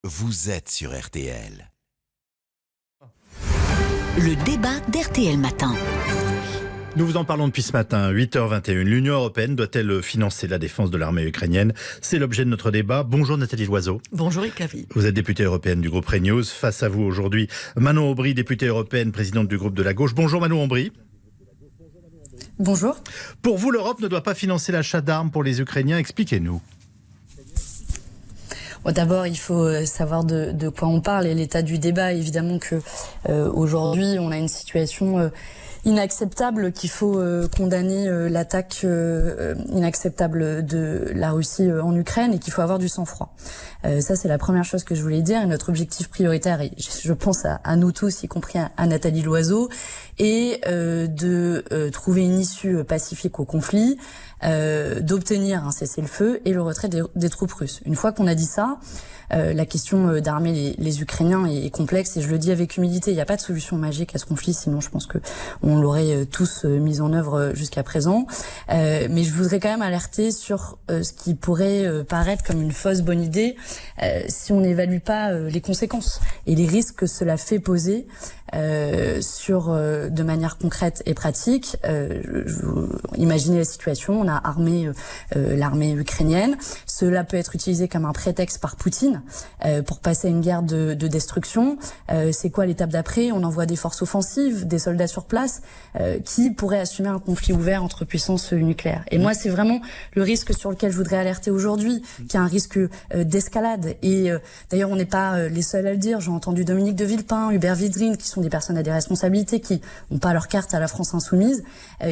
vous êtes sur RTL. Le débat d'RTL Matin. Nous vous en parlons depuis ce matin, 8h21. L'Union européenne doit-elle financer la défense de l'armée ukrainienne? C'est l'objet de notre débat. Bonjour Nathalie Loiseau. Bonjour Yves Cavy. Vous êtes députée européenne du groupe Renews. Face à vous aujourd'hui, Manon Aubry, députée européenne, présidente du groupe de la gauche. Bonjour Manon Aubry. Bonjour. Pour vous, l'Europe ne doit pas financer l'achat d'armes pour les Ukrainiens. Expliquez-nous. Bon, d'abord, il faut savoir de quoi on parle et l'état du débat. Évidemment que aujourd'hui, on a une situation inacceptable, qu'il faut condamner l'attaque inacceptable de la Russie en Ukraine et qu'il faut avoir du sang-froid. Ça, c'est la première chose que je voulais dire. Et notre objectif prioritaire, et je pense à nous tous, y compris à Nathalie Loiseau, est de trouver une issue pacifique au conflit, d'obtenir un cessez-le-feu et le retrait des troupes russes. Une fois qu'on a dit ça, la question d'armer les Ukrainiens est complexe et je le dis avec humilité, il n'y a pas de solution magique à ce conflit, sinon je pense que on l'aurait tous mis en œuvre jusqu'à présent. Mais je voudrais quand même alerter sur ce qui pourrait paraître comme une fausse bonne idée si on n'évalue pas les conséquences et les risques que cela fait poser de manière concrète et pratique. Imaginez la situation, on a armé l'armée ukrainienne. Cela peut être utilisé comme un prétexte par Poutine pour passer à une guerre de destruction. C'est quoi l'étape d'après? On envoie des forces offensives, des soldats sur place qui pourraient assumer un conflit ouvert entre puissances nucléaires. Et moi, c'est vraiment le risque sur lequel je voudrais alerter aujourd'hui, qui est un risque d'escalade. Et d'ailleurs, on n'est pas les seuls à le dire. J'ai entendu Dominique de Villepin, Hubert Védrine, qui sont des personnes à des responsabilités, qui n'ont pas leur carte à la France insoumise,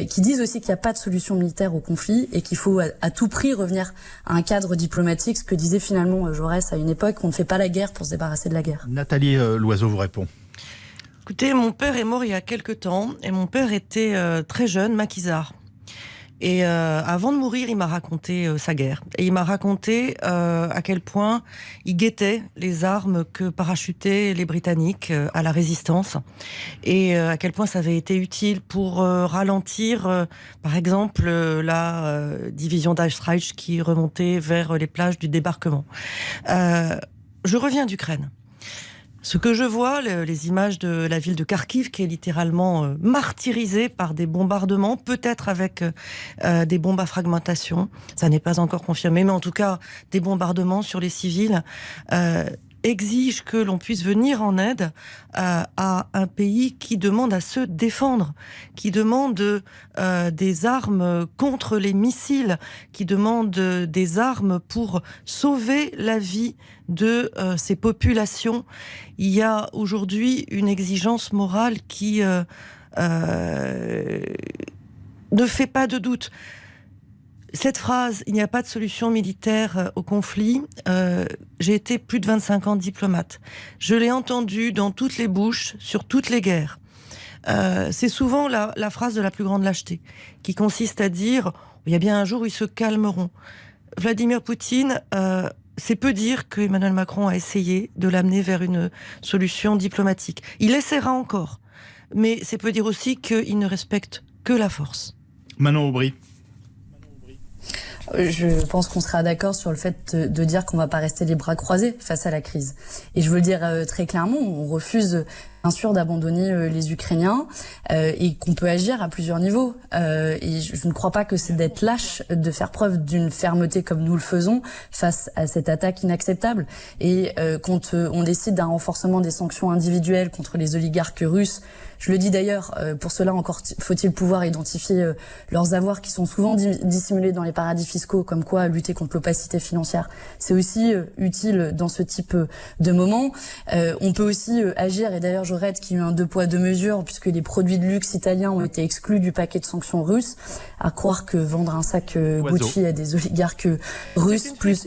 qui disent aussi qu'il n'y a pas de solution militaire au conflit et qu'il faut à tout prix revenir à un cadre diplomatique, ce que disait finalement Jaurès à une époque, on ne fait pas la guerre pour se débarrasser de la guerre. Nathalie Loiseau vous répond. Écoutez, mon père est mort il y a quelques temps et mon père était très jeune, maquisard. Et avant de mourir, il m'a raconté sa guerre. Et il m'a raconté à quel point il guettait les armes que parachutaient les Britanniques à la résistance. Et à quel point ça avait été utile pour ralentir, par exemple, la division d'Eistreich qui remontait vers les plages du débarquement. Je reviens d'Ukraine. Ce que je vois, les images de la ville de Kharkiv qui est littéralement martyrisée par des bombardements, peut-être avec des bombes à fragmentation, ça n'est pas encore confirmé, mais en tout cas des bombardements sur les civils, exige que l'on puisse venir en aide à un pays qui demande à se défendre, qui demande des armes contre les missiles, qui demande des armes pour sauver la vie de ces populations. Il y a aujourd'hui une exigence morale qui ne fait pas de doute. Cette phrase, il n'y a pas de solution militaire au conflit, j'ai été plus de 25 ans diplomate. Je l'ai entendue dans toutes les bouches, sur toutes les guerres. C'est souvent la phrase de la plus grande lâcheté, qui consiste à dire « il y a bien un jour où ils se calmeront ». Vladimir Poutine, c'est peu dire que Emmanuel Macron a essayé de l'amener vers une solution diplomatique. Il essaiera encore, mais c'est peu dire aussi qu'il ne respecte que la force. Manon Aubry. Je pense qu'on sera d'accord sur le fait de dire qu'on ne va pas rester les bras croisés face à la crise. Et je veux le dire très clairement, on refuse bien sûr d'abandonner les Ukrainiens et qu'on peut agir à plusieurs niveaux. Et je ne crois pas que c'est d'être lâche de faire preuve d'une fermeté comme nous le faisons face à cette attaque inacceptable. Et quand on décide d'un renforcement des sanctions individuelles contre les oligarques russes, je le dis d'ailleurs, pour cela encore faut-il pouvoir identifier leurs avoirs qui sont souvent dissimulés dans les paradis fiscaux, comme quoi lutter contre l'opacité financière, c'est aussi utile dans ce type de moment. On peut aussi agir, et d'ailleurs je regrette qu'il y ait eu un 2 poids 2 mesures, puisque les produits de luxe italiens ont été exclus du paquet de sanctions russes, à croire que vendre un sac Gucci à des oligarques russes est plus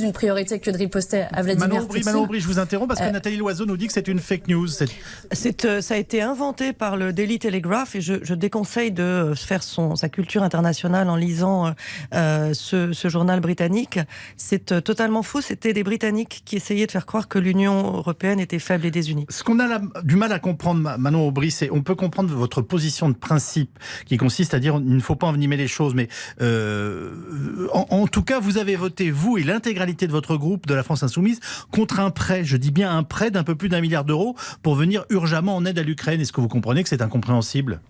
une priorité que de riposter à Vladimir Poutine. Manon Aubry, je vous interromps parce que Nathalie Loiseau nous dit que c'est une fake news. Ça a été inventé par le Daily Telegraph et je déconseille de faire sa culture internationale en lisant ce journal britannique. C'est totalement faux. C'était des Britanniques qui essayaient de faire croire que l'Union européenne était faible et désunie. Ce qu'on a du mal à comprendre, Manon Aubry, on peut comprendre votre position de principe qui consiste à dire qu'il ne faut pas envenimer les choses, mais en tout cas, vous avez voté, vous et l'intégralité de votre groupe de la France Insoumise, contre un prêt, je dis bien un prêt d'un peu plus d'1 milliard d'euros pour venir urgemment en aide à l'Ukraine. Est-ce que vous comprenez que c'est incompréhensible ?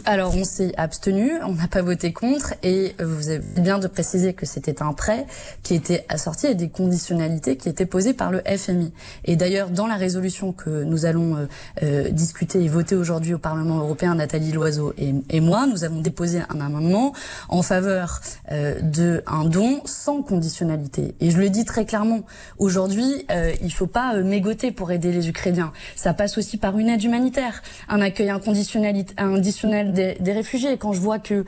Alors, on s'est abstenu, on n'a pas voté contre, et vous avez bien de préciser que c'était un prêt qui était assorti à des conditionnalités qui étaient posées par le FMI. Et d'ailleurs, dans la résolution que nous allons discuter et voter aujourd'hui au Parlement européen, Nathalie Loiseau et moi, nous avons déposé un amendement en faveur d'un don sans conditionnalité. Et je le dis très clairement, aujourd'hui, il ne faut pas mégoter pour aider les Ukrainiens. Ça passe aussi par une aide humanitaire, un accueil inconditionnel des réfugiés. Quand je vois que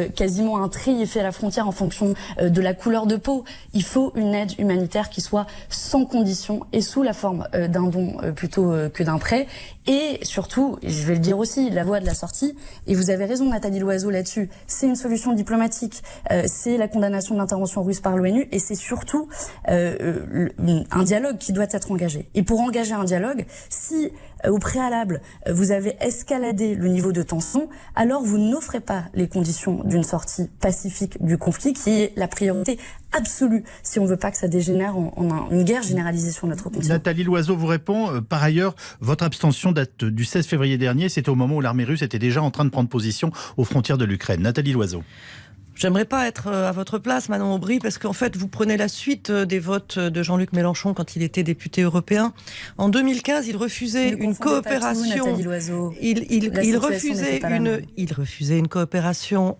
quasiment un tri est fait à la frontière en fonction de la couleur de peau, il faut une aide humanitaire qui soit sans condition et sous la forme d'un don plutôt que d'un prêt. Et surtout, je vais le dire aussi, la voie de la sortie, et vous avez raison Nathalie Loiseau là-dessus, c'est une solution diplomatique, c'est la condamnation de l'intervention russe par l'ONU, et c'est surtout un dialogue qui doit être engagé. Et pour engager un dialogue, si au préalable vous avez escaladé le niveau de tension, alors vous n'offrez pas les conditions d'une sortie pacifique du conflit, qui est la priorité absolue si on ne veut pas que ça dégénère en une guerre généralisée sur notre continent. Nathalie Loiseau vous répond. Par ailleurs, votre abstention date du 16 février dernier. C'était au moment où l'armée russe était déjà en train de prendre position aux frontières de l'Ukraine. Nathalie Loiseau. J'aimerais pas être à votre place, Manon Aubry, parce qu'en fait, vous prenez la suite des votes de Jean-Luc Mélenchon quand il était député européen. En 2015, il refusait une coopération. Il refusait une coopération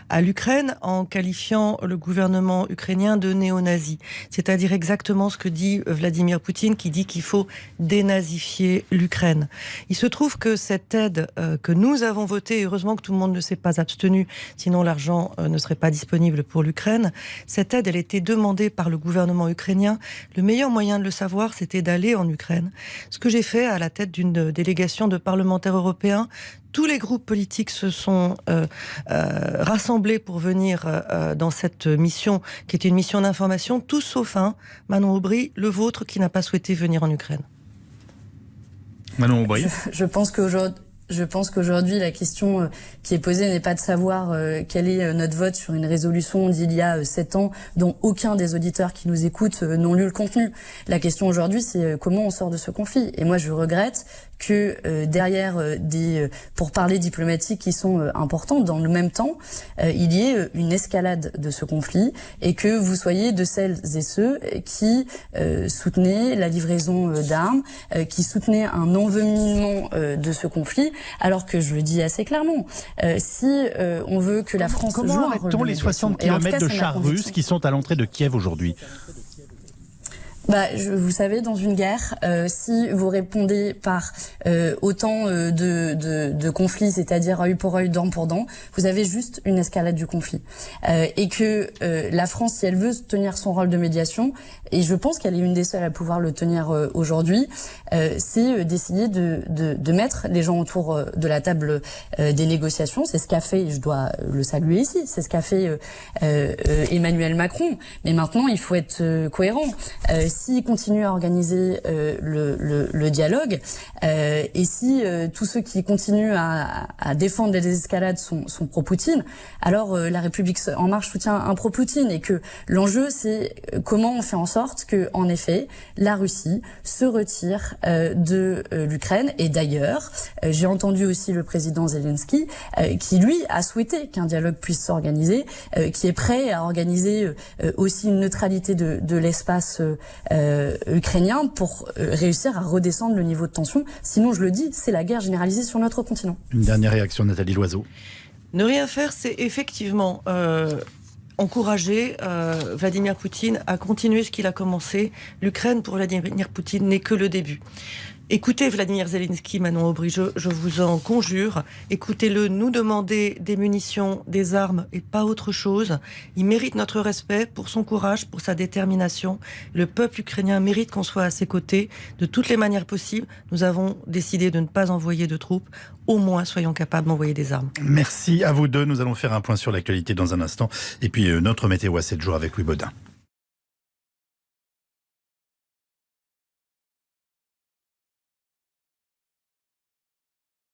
à l'Ukraine en qualifiant le gouvernement ukrainien de néo-nazi. C'est-à-dire exactement ce que dit Vladimir Poutine, qui dit qu'il faut dénazifier l'Ukraine. Il se trouve que cette aide que nous avons votée, heureusement que tout le monde ne s'est pas abstenu, sinon l'argent ne serait pas disponible pour l'Ukraine. Cette aide, elle était demandée par le gouvernement ukrainien. Le meilleur moyen de le savoir, c'était d'aller en Ukraine. Ce que j'ai fait à la tête d'une délégation de parlementaires européens, tous les groupes politiques se sont rassemblés pour venir dans cette mission, qui était une mission d'information, tous sauf un, Manon Aubry, le vôtre, qui n'a pas souhaité venir en Ukraine. Manon Aubry. Je pense qu'aujourd'hui, la question qui est posée n'est pas de savoir quel est notre vote sur une résolution d'il y a 7 ans dont aucun des auditeurs qui nous écoutent n'ont lu le contenu. La question aujourd'hui, c'est comment on sort de ce conflit. Et moi, je regrette que derrière des pourparlers diplomatiques qui sont importants, dans le même temps, il y ait une escalade de ce conflit et que vous soyez de celles et ceux qui soutenaient la livraison d'armes, qui soutenaient un envenimement de ce conflit, alors que je le dis assez clairement, si on veut que la France joue un rôle de médiation... Comment arrête-t-on les 60 km de chars russes qui sont à l'entrée de Kiev aujourd'hui ? Vous savez, dans une guerre, si vous répondez par autant de conflits, c'est-à-dire œil pour œil, dent pour dent, vous avez juste une escalade du conflit. Et que la France, si elle veut tenir son rôle de médiation, et je pense qu'elle est une des seules à pouvoir le tenir aujourd'hui, c'est d'essayer de mettre les gens autour de la table des négociations. C'est ce qu'a fait, et je dois le saluer ici, c'est ce qu'a fait Emmanuel Macron. Mais maintenant, il faut être cohérent. S'il continue à organiser le dialogue et si tous ceux qui continuent à défendre les escalades sont pro-Poutine, alors la République En Marche soutient un pro-Poutine, et que l'enjeu, c'est comment on fait en sorte que, en effet, la Russie se retire de l'Ukraine. Et d'ailleurs, j'ai entendu aussi le président Zelensky qui, lui, a souhaité qu'un dialogue puisse s'organiser, qui est prêt à organiser aussi une neutralité de l'espace ukrainien pour réussir à redescendre le niveau de tension. Sinon, je le dis, c'est la guerre généralisée sur notre continent. Une dernière réaction, Nathalie Loiseau. Ne rien faire, c'est effectivement encourager Vladimir Poutine à continuer ce qu'il a commencé. L'Ukraine, pour Vladimir Poutine, n'est que le début. Écoutez Vladimir Zelensky, Manon Aubry, je vous en conjure, écoutez-le nous demander des munitions, des armes et pas autre chose. Il mérite notre respect pour son courage, pour sa détermination. Le peuple ukrainien mérite qu'on soit à ses côtés de toutes les manières possibles. Nous avons décidé de ne pas envoyer de troupes. Au moins, soyons capables d'envoyer des armes. Merci à vous deux. Nous allons faire un point sur l'actualité dans un instant. Et puis notre météo à 7 jours avec Louis Baudin.